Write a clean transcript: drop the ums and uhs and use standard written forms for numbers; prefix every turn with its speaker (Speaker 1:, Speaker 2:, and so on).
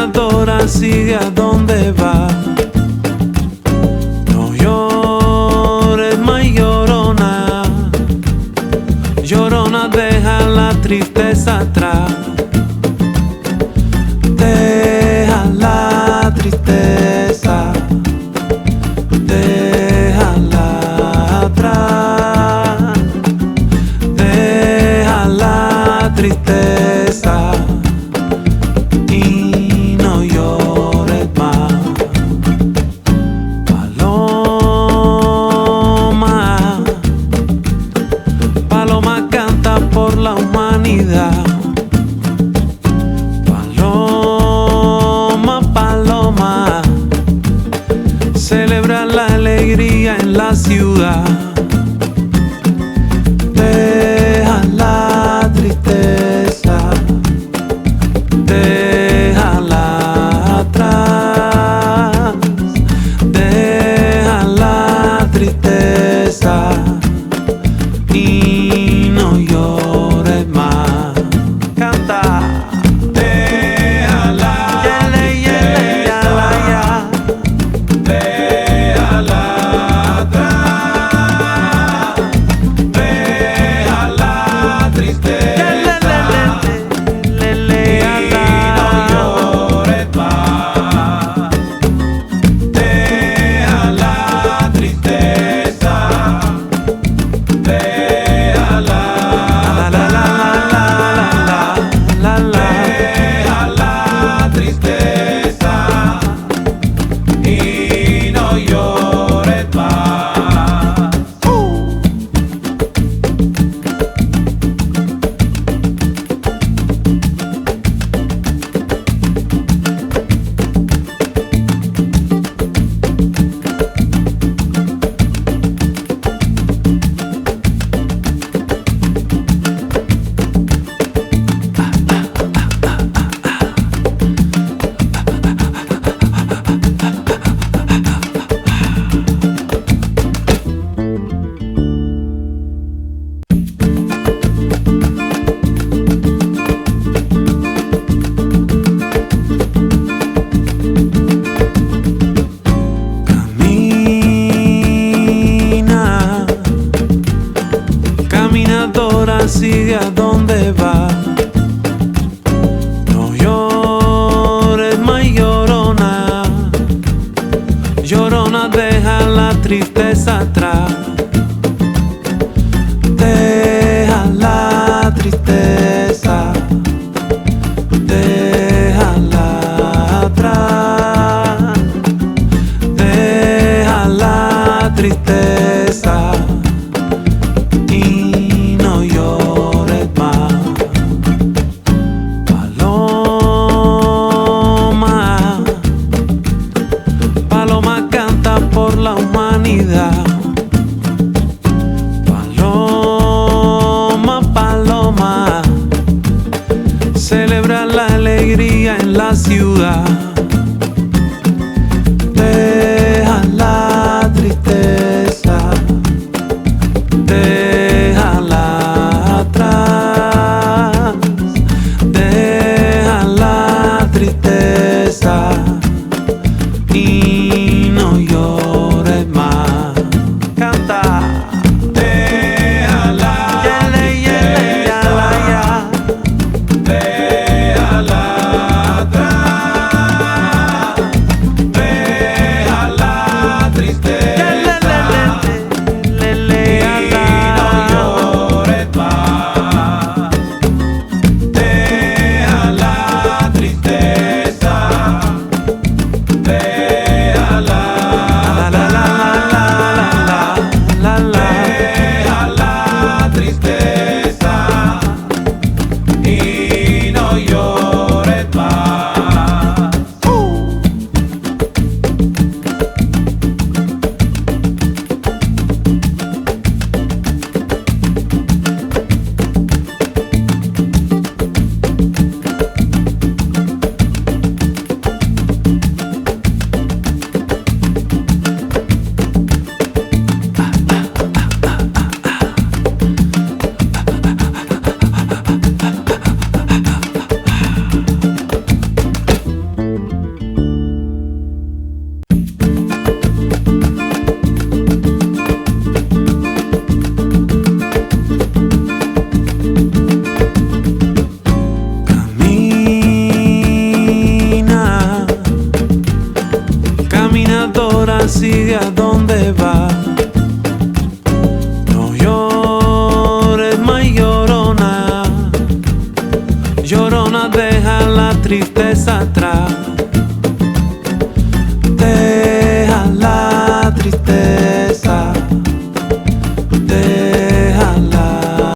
Speaker 1: Caminadora, sigue a donde va. No llores más, llorona. Llorona, deja la tristeza atrás. Deja la tristeza, déjala atrás. Deja la tristeza y no llores más. Paloma, paloma canta por la humanidad. Paloma, paloma, celebra la alegría en la ciudad. Deja la tristeza, déjala atrás. Deja la tristeza y no llores más. Canta. Déjala, déjala atrás. Deja la tristeza y no llores más. Deja la tristeza, déjala, deja la tristeza y no llores más. Camina, caminadora, sigue a donde va. No llores más, llorona. Llorona, deja la tristeza atrás. Deja la tristeza, déjala atrás. Deja la tristeza y no llores más. Paloma, paloma canta por la humanidad. Paloma, paloma, celebra la alegría en la ciudad. Deja la tristeza, déjala atrás. Deja la tristeza y no llores más. Canta. Déjala, déjala atrás. Deja sigue a donde va. No llores más, llorona, llorona, deja la tristeza.